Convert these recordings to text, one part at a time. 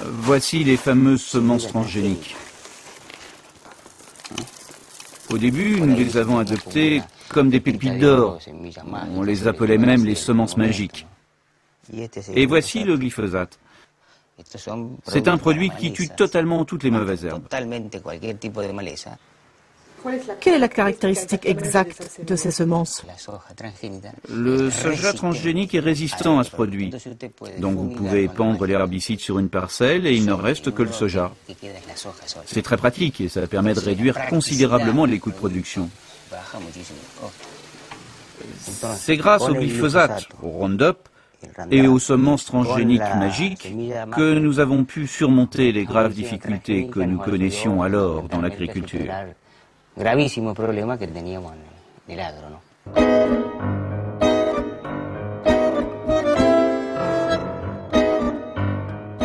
Voici les fameuses semences transgéniques. Au début, nous les avons adoptées comme des pépites d'or. On les appelait même les semences magiques. Et voici le glyphosate. C'est un produit qui tue totalement toutes les mauvaises herbes. Quelle est la caractéristique exacte de ces semences? Le soja transgénique est résistant à ce produit. Donc vous pouvez épandre l'herbicide sur une parcelle et il ne reste que le soja. C'est très pratique et ça permet de réduire considérablement les coûts de production. C'est grâce au glyphosate, au Roundup et aux semences transgéniques magiques que nous avons pu surmonter les graves difficultés que nous connaissions alors dans l'agriculture. Gravissimo problema che teníamos nel agro, no?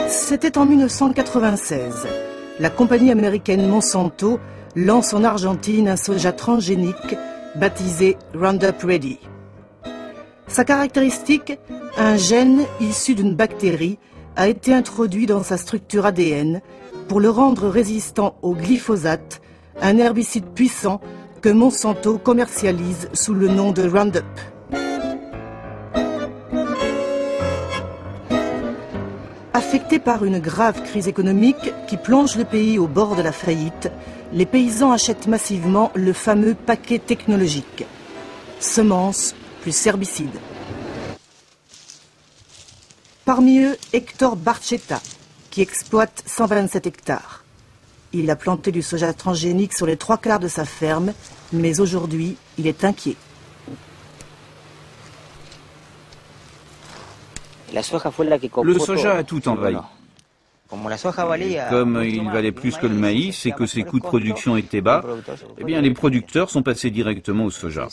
C'était en 1996. La compagnie américaine Monsanto lance en Argentine un soja transgénique baptisé Roundup Ready. Sa caractéristique, un gène issu d'une bactérie a été introduit dans sa structure ADN pour le rendre résistant au glyphosate, un herbicide puissant que Monsanto commercialise sous le nom de Roundup. Affectés par une grave crise économique qui plonge le pays au bord de la faillite, les paysans achètent massivement le fameux paquet technologique. Semences plus herbicides. Parmi eux, Hector Barchetta, qui exploite 127 hectares. Il a planté du soja transgénique sur les 3/4 de sa ferme, mais aujourd'hui, il est inquiet. Le soja a tout envahi. Comme il valait plus que le maïs et que ses coûts de production étaient bas, eh bien les producteurs sont passés directement au soja.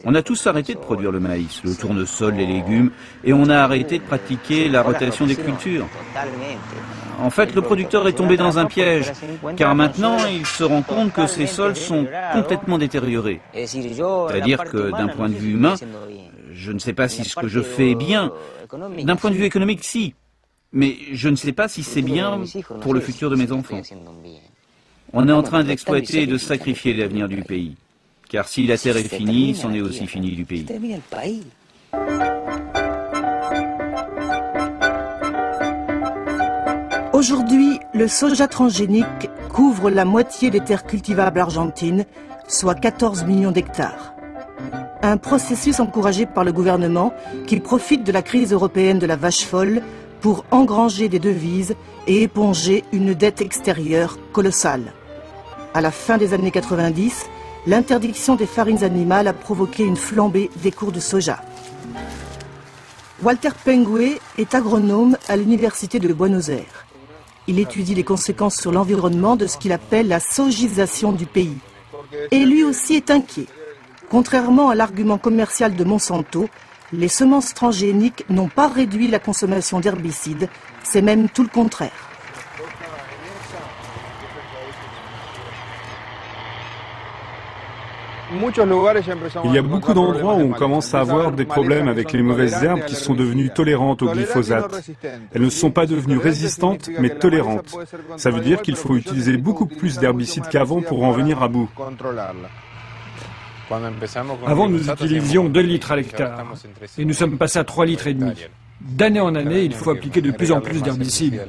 On a tous arrêté de produire le maïs, le tournesol, les légumes, et on a arrêté de pratiquer la rotation des cultures. En fait, le producteur est tombé dans un piège, car maintenant il se rend compte que ses sols sont complètement détériorés. C'est-à-dire que d'un point de vue humain, je ne sais pas si ce que je fais est bien. D'un point de vue économique, si. Mais je ne sais pas si c'est bien pour le futur de mes enfants. On est en train d'exploiter et de sacrifier l'avenir du pays. Car si la terre est finie, c'en est aussi fini du pays. Aujourd'hui, le soja transgénique couvre la moitié des terres cultivables argentines, soit 14 millions d'hectares. Un processus encouragé par le gouvernement qui profite de la crise européenne de la vache folle pour engranger des devises et éponger une dette extérieure colossale. À la fin des années 90, l'interdiction des farines animales a provoqué une flambée des cours de soja. Walter Pengue est agronome à l'université de Buenos Aires. Il étudie les conséquences sur l'environnement de ce qu'il appelle la sojisation du pays. Et lui aussi est inquiet. Contrairement à l'argument commercial de Monsanto, les semences transgéniques n'ont pas réduit la consommation d'herbicides, c'est même tout le contraire. Il y a beaucoup d'endroits où on commence à avoir des problèmes avec les mauvaises herbes qui sont devenues tolérantes au glyphosate. Elles ne sont pas devenues résistantes, mais tolérantes. Ça veut dire qu'il faut utiliser beaucoup plus d'herbicides qu'avant pour en venir à bout. Avant, nous utilisions 2 litres à l'hectare et nous sommes passés à 3,5 litres. D'année en année, il faut appliquer de plus en plus d'herbicides.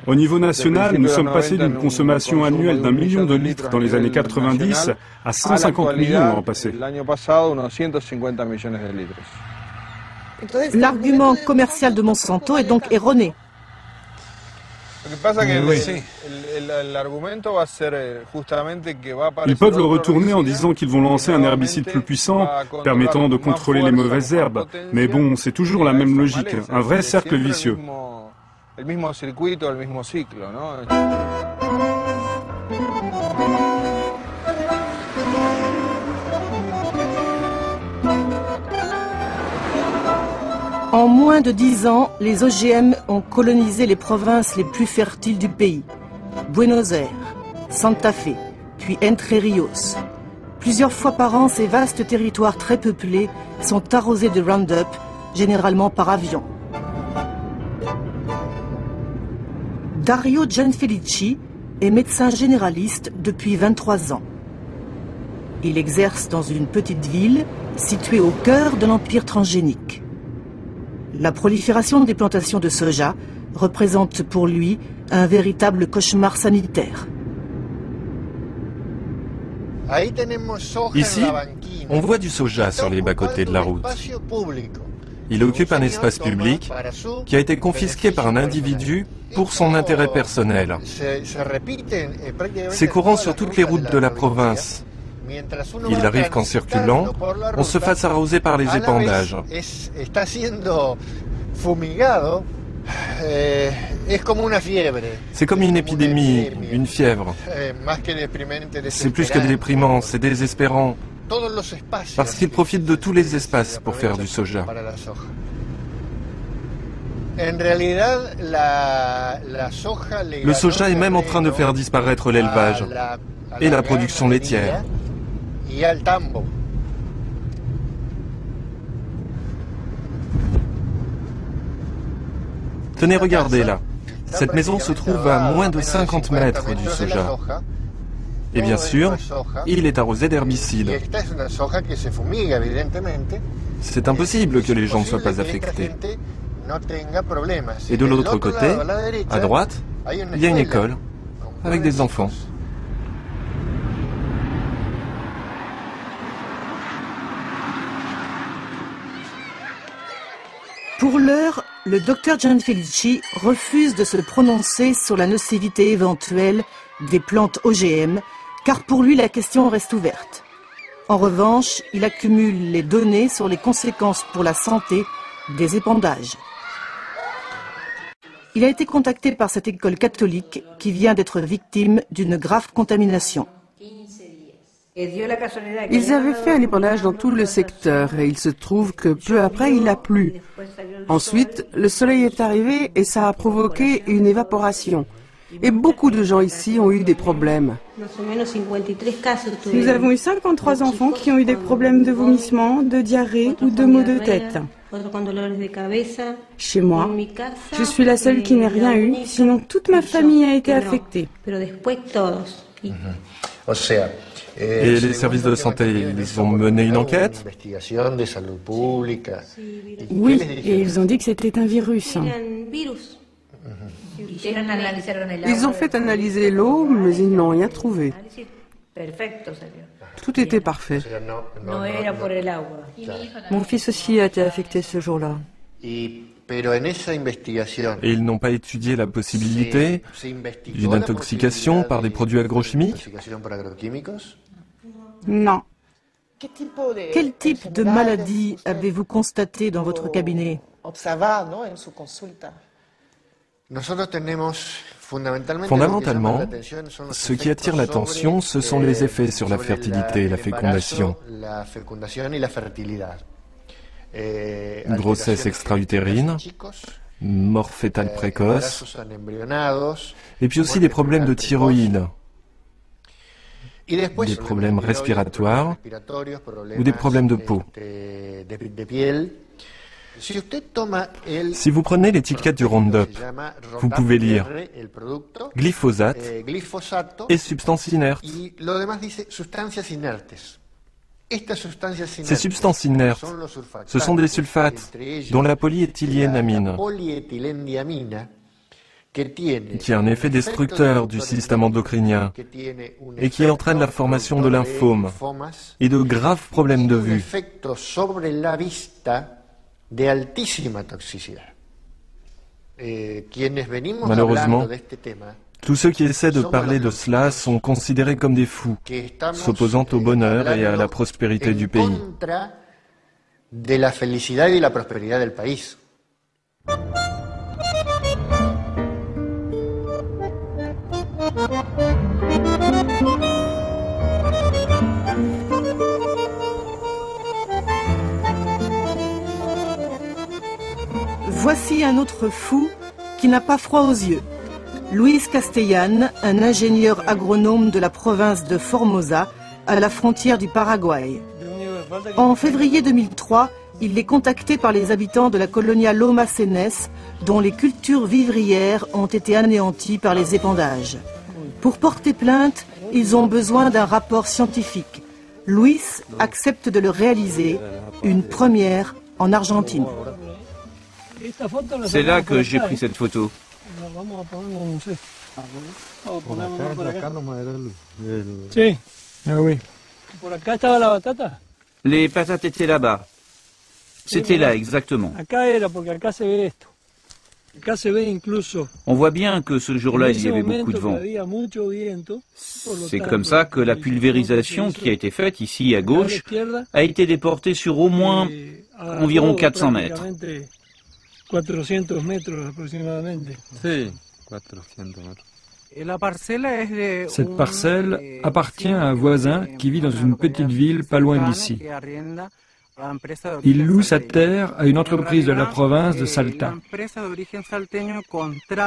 Au niveau national, nous sommes passés d'une consommation annuelle d'1 million de litres dans les années 90 à 150 millions l'an passé. L'argument commercial de Monsanto est donc erroné. Oui. Ils peuvent le retourner en disant qu'ils vont lancer un herbicide plus puissant, permettant de contrôler les mauvaises herbes. Mais bon, c'est toujours la même logique, un vrai cercle vicieux. En moins de 10 ans, les OGM ont colonisé les provinces les plus fertiles du pays. Buenos Aires, Santa Fe, puis Entre Ríos. Plusieurs fois par an, ces vastes territoires très peuplés sont arrosés de Roundup, généralement par avion. Dario Gianfelici est médecin généraliste depuis 23 ans. Il exerce dans une petite ville située au cœur de l'empire transgénique. La prolifération des plantations de soja représente pour lui un véritable cauchemar sanitaire. Ici, on voit du soja sur les bas-côtés de la route. Il occupe un espace public qui a été confisqué par un individu pour son intérêt personnel. C'est courant sur toutes les routes de la province. Il arrive qu'en circulant, on se fasse arroser par les épandages. C'est comme une épidémie, une fièvre. C'est plus que déprimant, c'est désespérant. Parce qu'il profite de tous les espaces pour faire du soja. Le soja est même en train de faire disparaître l'élevage et la production laitière. Tenez, regardez là. Cette maison se trouve à moins de 50 mètres du soja. Et bien sûr, il est arrosé d'herbicides. C'est impossible que les gens ne soient pas affectés. Et de l'autre côté, à droite, il y a une école avec des enfants. Pour l'heure, le docteur Gianfelici refuse de se prononcer sur la nocivité éventuelle des plantes OGM, car pour lui la question reste ouverte. En revanche, il accumule les données sur les conséquences pour la santé des épandages. Il a été contacté par cette école catholique qui vient d'être victime d'une grave contamination. Ils avaient fait un épandage dans tout le secteur et il se trouve que peu après il a plu. Ensuite, le soleil est arrivé et ça a provoqué une évaporation. Et beaucoup de gens ici ont eu des problèmes. Nous avons eu 53 enfants qui ont eu des problèmes de vomissement, de diarrhée ou de maux de tête. Chez moi, je suis la seule qui n'ait rien eu, sinon toute ma famille a été affectée. Et les services de santé, ils ont mené une enquête? Oui, et ils ont dit que c'était un virus. Ils ont fait analyser l'eau, mais ils n'ont rien trouvé. Tout était parfait. Mon fils aussi a été affecté ce jour-là. Et ils n'ont pas étudié la possibilité d'une intoxication par des produits agrochimiques? Non. Quel type de maladie avez-vous constaté dans votre cabinet? Fondamentalement, ce qui attire l'attention, ce sont les effets sur la fertilité et la fécondation. Grossesse extra-utérine, mort fœtale précoce, et puis aussi des problèmes de thyroïde, des problèmes respiratoires ou des problèmes de peau. Si vous prenez l'étiquette du Roundup, vous pouvez lire glyphosate et substances inertes. Ces substances inertes, ce sont des sulfates, dont la polyéthylénamine, qui a un effet destructeur du système endocrinien et qui entraîne la formation de lymphomes et de graves problèmes de vue. Malheureusement, tous ceux qui essaient de parler de cela sont considérés comme des fous, s'opposant au bonheur et à la prospérité du pays. Voici un autre fou qui n'a pas froid aux yeux. Luis Castellan, un ingénieur agronome de la province de Formosa, à la frontière du Paraguay. En février 2003, il est contacté par les habitants de la colonia Loma Cenes, dont les cultures vivrières ont été anéanties par les épandages. Pour porter plainte, ils ont besoin d'un rapport scientifique. Luis accepte de le réaliser, une première en Argentine. C'est là que j'ai pris cette photo. Ah oui. Les patates étaient là-bas. C'était là, exactement. On voit bien que ce jour-là, il y avait beaucoup de vent. C'est comme ça que la pulvérisation qui a été faite ici à gauche a été déportée sur au moins environ 400 mètres. Cette parcelle appartient à un voisin qui vit dans une petite ville pas loin d'ici. Il loue sa terre à une entreprise de la province de Salta.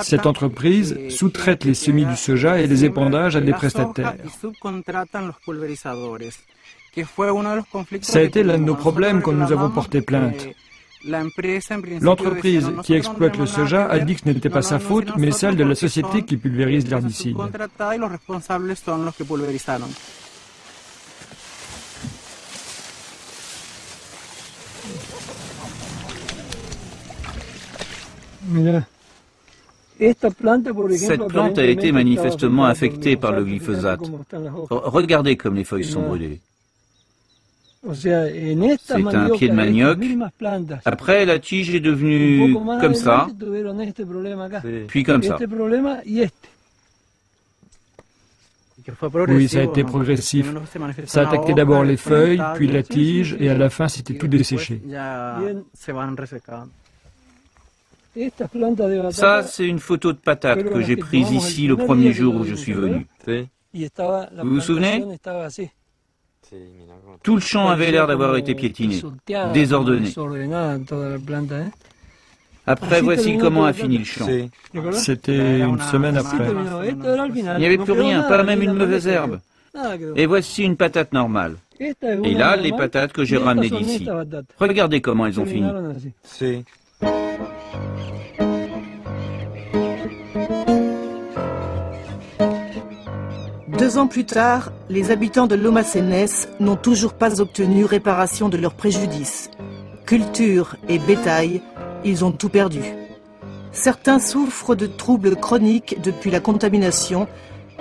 Cette entreprise sous-traite les semis du soja et les épandages à des prestataires. Ça a été l'un de nos problèmes quand nous avons porté plainte. L'entreprise qui exploite le soja a dit que ce n'était pas sa faute, mais celle de la société qui pulvérise l'herbicide. Cette plante a été manifestement affectée par le glyphosate. Regardez comme les feuilles sont brûlées. C'est un pied de manioc. Après, la tige est devenue comme ça, puis comme ça. Oui, ça a été progressif. Ça a attaqué d'abord les feuilles, puis la tige, et à la fin, c'était tout desséché. Ça, c'est une photo de patate que j'ai prise ici le premier jour où je suis venu. Vous vous souvenez? Tout le champ avait l'air d'avoir été piétiné, désordonné. Après, voici comment a fini le champ. C'était une semaine après. Il n'y avait plus rien, pas même une mauvaise herbe. Et voici une patate normale. Et là, les patates que j'ai ramenées d'ici. Regardez comment elles ont fini. 2 ans plus tard, les habitants de Loma Cenes n'ont toujours pas obtenu réparation de leurs préjudices. Culture et bétail, ils ont tout perdu. Certains souffrent de troubles chroniques depuis la contamination,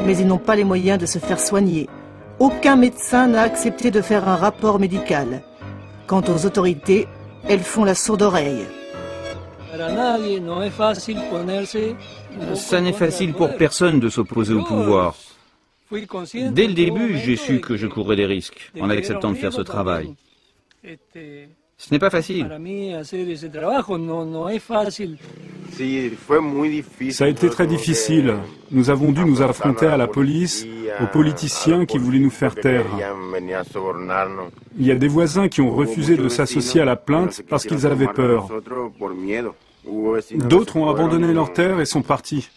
mais ils n'ont pas les moyens de se faire soigner. Aucun médecin n'a accepté de faire un rapport médical. Quant aux autorités, elles font la sourde oreille. Ça n'est facile pour personne de s'opposer au pouvoir. Dès le début, j'ai su que je courais des risques en acceptant de faire ce travail. Ce n'est pas facile. Ça a été très difficile. Nous avons dû nous affronter à la police, aux politiciens qui voulaient nous faire taire. Il y a des voisins qui ont refusé de s'associer à la plainte parce qu'ils avaient peur. D'autres ont abandonné leurs terres et sont partis.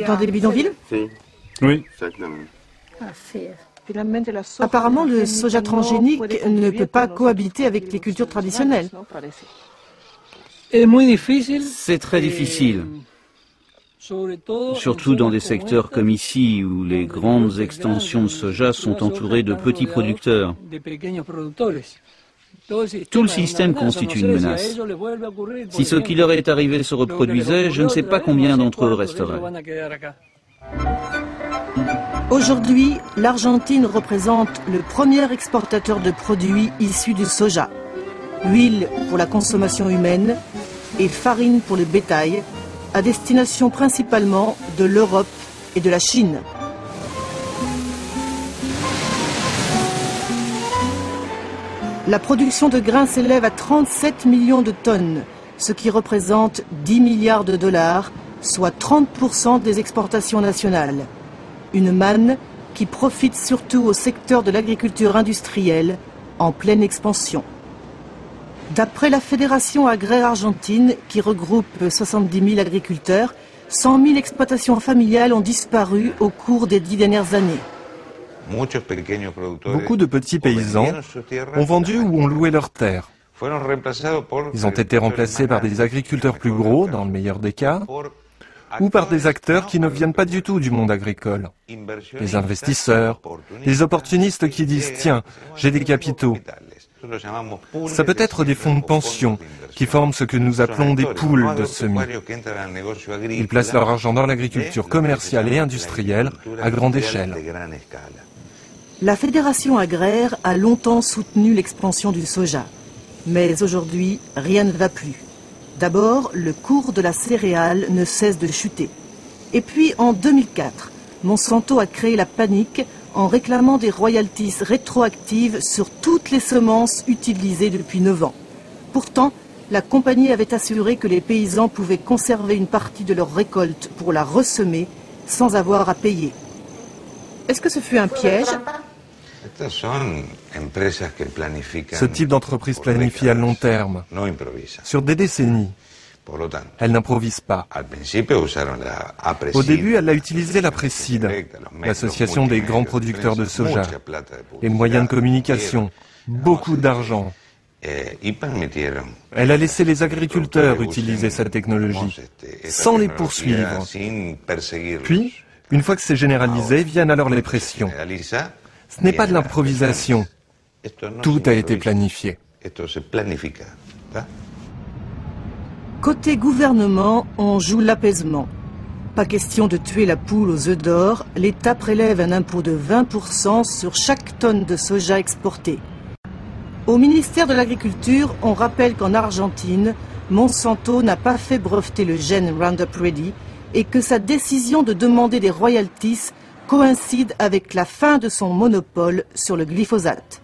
Dans des bidonvilles? Oui. Apparemment, le soja transgénique ne peut pas cohabiter avec les cultures traditionnelles. C'est très difficile. Surtout dans des secteurs comme ici, où les grandes extensions de soja sont entourées de petits producteurs. Tout le système constitue une menace. Si ce qui leur est arrivé se reproduisait, je ne sais pas combien d'entre eux resteraient. Aujourd'hui, l'Argentine représente le premier exportateur de produits issus du soja. Huile pour la consommation humaine et farine pour le bétail, à destination principalement de l'Europe et de la Chine. La production de grains s'élève à 37 millions de tonnes, ce qui représente 10 milliards de dollars, soit 30% des exportations nationales. Une manne qui profite surtout au secteur de l'agriculture industrielle en pleine expansion. D'après la Fédération agraire argentine, qui regroupe 70 000 agriculteurs, 100 000 exploitations familiales ont disparu au cours des 10 dernières années. Beaucoup de petits paysans ont vendu ou ont loué leurs terres. Ils ont été remplacés par des agriculteurs plus gros, dans le meilleur des cas, ou par des acteurs qui ne viennent pas du tout du monde agricole. Des investisseurs, des opportunistes qui disent « Tiens, j'ai des capitaux ». Ça peut être des fonds de pension qui forment ce que nous appelons des poules de semis. Ils placent leur argent dans l'agriculture commerciale et industrielle à grande échelle. La Fédération agraire a longtemps soutenu l'expansion du soja. Mais aujourd'hui, rien ne va plus. D'abord, le cours de la céréale ne cesse de chuter. Et puis, en 2004, Monsanto a créé la panique en réclamant des royalties rétroactives sur toutes les semences utilisées depuis 9 ans. Pourtant, la compagnie avait assuré que les paysans pouvaient conserver une partie de leur récolte pour la ressemer sans avoir à payer. Est-ce que ce fut un piège ? Ce type d'entreprise planifie à long terme, sur des décennies. Elle n'improvise pas. Au début, elle a utilisé la Précide, l'association des grands producteurs de soja, les moyens de communication, beaucoup d'argent. Elle a laissé les agriculteurs utiliser sa technologie, sans les poursuivre. Puis, une fois que c'est généralisé, viennent alors les pressions. Ce n'est pas de l'improvisation. Tout a été planifié. Côté gouvernement, on joue l'apaisement. Pas question de tuer la poule aux œufs d'or, l'État prélève un impôt de 20% sur chaque tonne de soja exportée. Au ministère de l'Agriculture, on rappelle qu'en Argentine, Monsanto n'a pas fait breveter le gène Roundup Ready et que sa décision de demander des royalties coïncide avec la fin de son monopole sur le glyphosate.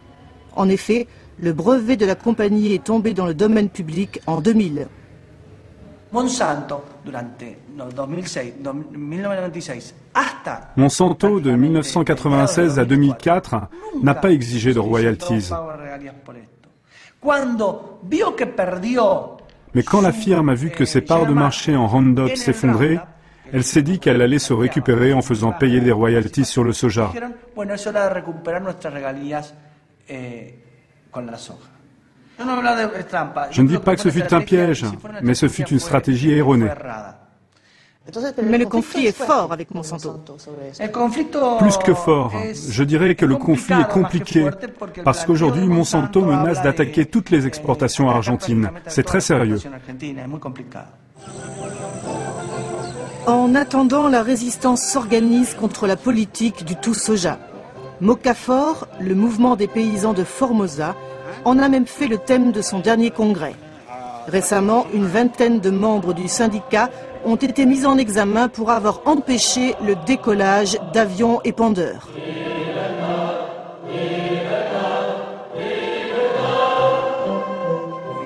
En effet, le brevet de la compagnie est tombé dans le domaine public en 2000. Monsanto, de 1996 à 2004, n'a pas exigé de royalties. Mais quand la firme a vu que ses parts de marché en Roundup s'effondraient, elle s'est dit qu'elle allait se récupérer en faisant payer des royalties sur le soja. Je ne dis pas que ce fut un piège, mais ce fut une stratégie erronée. Mais le conflit est fort avec Monsanto. Plus que fort. Je dirais que le conflit est compliqué, parce qu'aujourd'hui, Monsanto menace d'attaquer toutes les exportations argentines. C'est très sérieux. En attendant, la résistance s'organise contre la politique du tout soja. Mocafor, le mouvement des paysans de Formosa, en a même fait le thème de son dernier congrès. Récemment, une vingtaine de membres du syndicat ont été mis en examen pour avoir empêché le décollage d'avions épandeurs.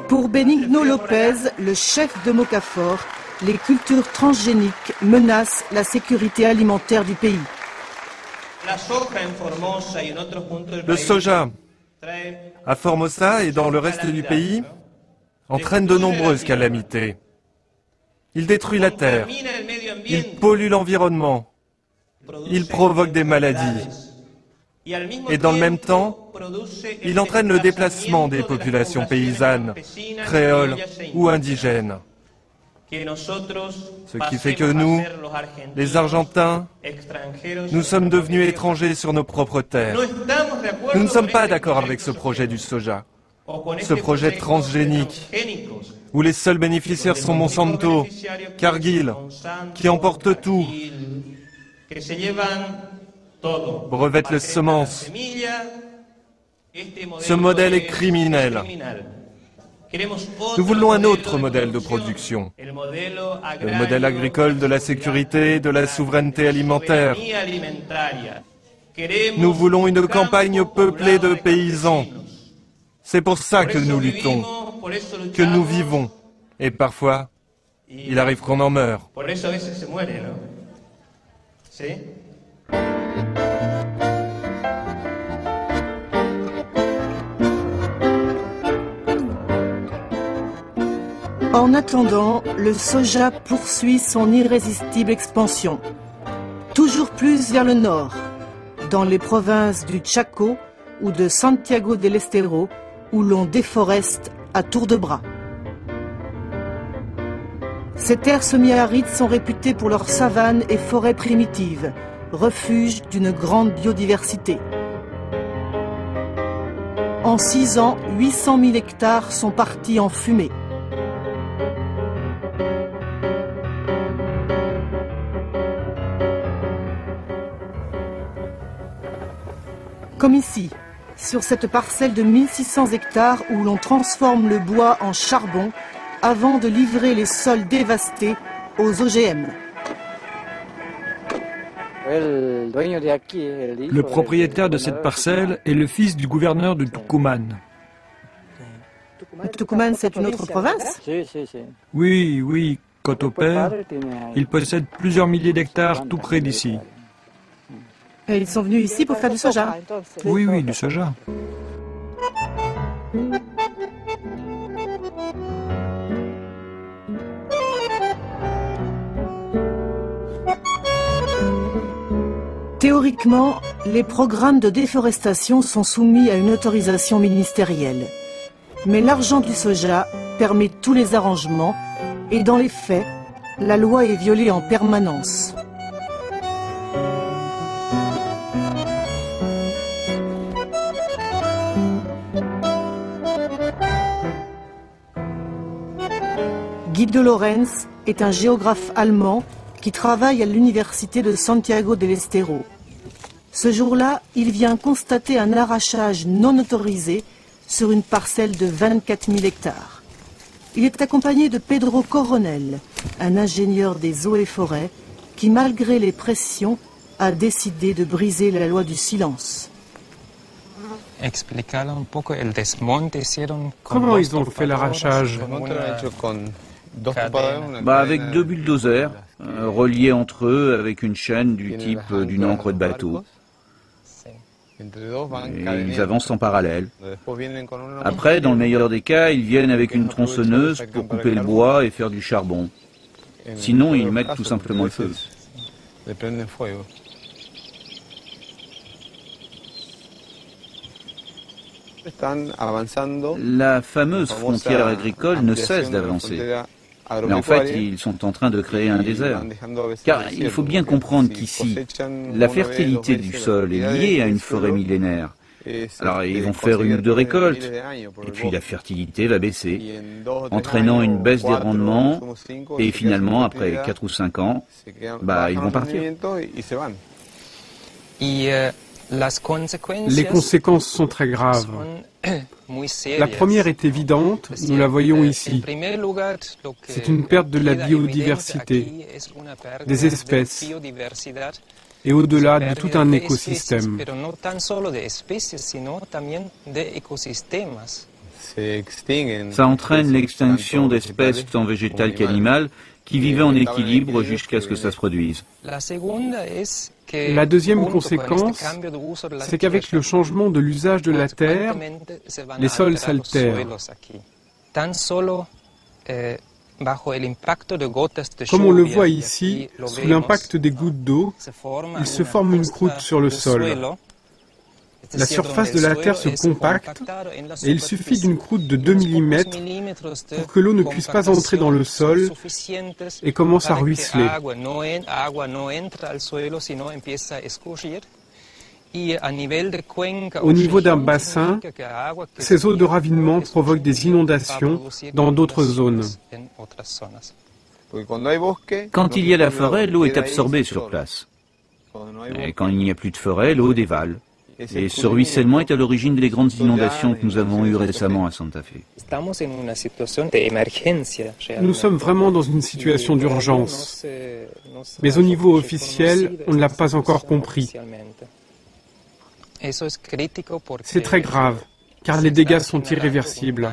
Pour Benigno Lopez, le chef de Mocafor, les cultures transgéniques menacent la sécurité alimentaire du pays. Le soja à Formosa et dans le reste du pays entraîne de nombreuses calamités. Il détruit la terre, il pollue l'environnement, il provoque des maladies. Et dans le même temps, il entraîne le déplacement des populations paysannes, créoles ou indigènes. Ce qui fait que nous, les Argentins, nous sommes devenus étrangers sur nos propres terres. Nous ne sommes pas d'accord avec ce projet du soja, ce projet transgénique, où les seuls bénéficiaires sont Monsanto, Cargill, qui emportent tout, brevettent les semences. Ce modèle est criminel. Nous voulons un autre modèle de production, le modèle agricole de la sécurité et de la souveraineté alimentaire. Nous voulons une campagne peuplée de paysans. C'est pour ça que nous luttons, que nous vivons. Et parfois, il arrive qu'on en meure. En attendant, le soja poursuit son irrésistible expansion. Toujours plus vers le nord, dans les provinces du Chaco ou de Santiago del Estero, où l'on déforeste à tour de bras. Ces terres semi-arides sont réputées pour leurs savanes et forêts primitives, refuge d'une grande biodiversité. En 6 ans, 800 000 hectares sont partis en fumée. Comme ici, sur cette parcelle de 1600 hectares où l'on transforme le bois en charbon avant de livrer les sols dévastés aux OGM. Le propriétaire de cette parcelle est le fils du gouverneur de Tucumán. Tucumán, c'est une autre province? Oui, Cotoper. Il possède plusieurs milliers d'hectares tout près d'ici. Et ils sont venus ici pour faire du soja? Oui, du soja. Théoriquement, les programmes de déforestation sont soumis à une autorisation ministérielle. Mais l'argent du soja permet tous les arrangements et dans les faits, la loi est violée en permanence. Guido Lorenz est un géographe allemand qui travaille à l'université de Santiago del Estero. Ce jour-là, il vient constater un arrachage non autorisé sur une parcelle de 24 000 hectares. Il est accompagné de Pedro Coronel, un ingénieur des eaux et forêts, qui, malgré les pressions, a décidé de briser la loi du silence. Comment ils ont fait l'arrachage? Avec 2 bulldozers, reliés entre eux avec une chaîne du type d'une ancre de bateau. Et ils avancent en parallèle. Après, dans le meilleur des cas, ils viennent avec une tronçonneuse pour couper le bois et faire du charbon. Sinon, ils mettent tout simplement le feu. La fameuse frontière agricole ne cesse d'avancer. Mais en fait, ils sont en train de créer un désert. Car il faut bien comprendre qu'ici, la fertilité du sol est liée à une forêt millénaire. Alors ils vont faire 1 ou 2 récoltes, et puis la fertilité va baisser, entraînant une baisse des rendements, et finalement, après 4 ou 5 ans, ils vont partir. Les conséquences sont très graves. La première est évidente, nous la voyons ici. C'est une perte de la biodiversité, des espèces, et au-delà de tout un écosystème. Ça entraîne l'extinction d'espèces tant végétales qu'animales qui vivaient en équilibre jusqu'à ce que ça se produise. La deuxième conséquence, c'est qu'avec le changement de l'usage de la terre, les sols s'altèrent. Comme on le voit ici, sous l'impact des gouttes d'eau, il se forme une croûte sur le sol. La surface de la terre se compacte et il suffit d'une croûte de 2 mm pour que l'eau ne puisse pas entrer dans le sol et commence à ruisseler. Au niveau d'un bassin, ces eaux de ravinement provoquent des inondations dans d'autres zones. Quand il y a la forêt, l'eau est absorbée sur place. Et quand il n'y a plus de forêt, l'eau dévale. Et ce ruissellement est à l'origine des grandes inondations que nous avons eues récemment à Santa Fe. Nous sommes vraiment dans une situation d'urgence. Mais au niveau officiel, on ne l'a pas encore compris. C'est très grave, car les dégâts sont irréversibles.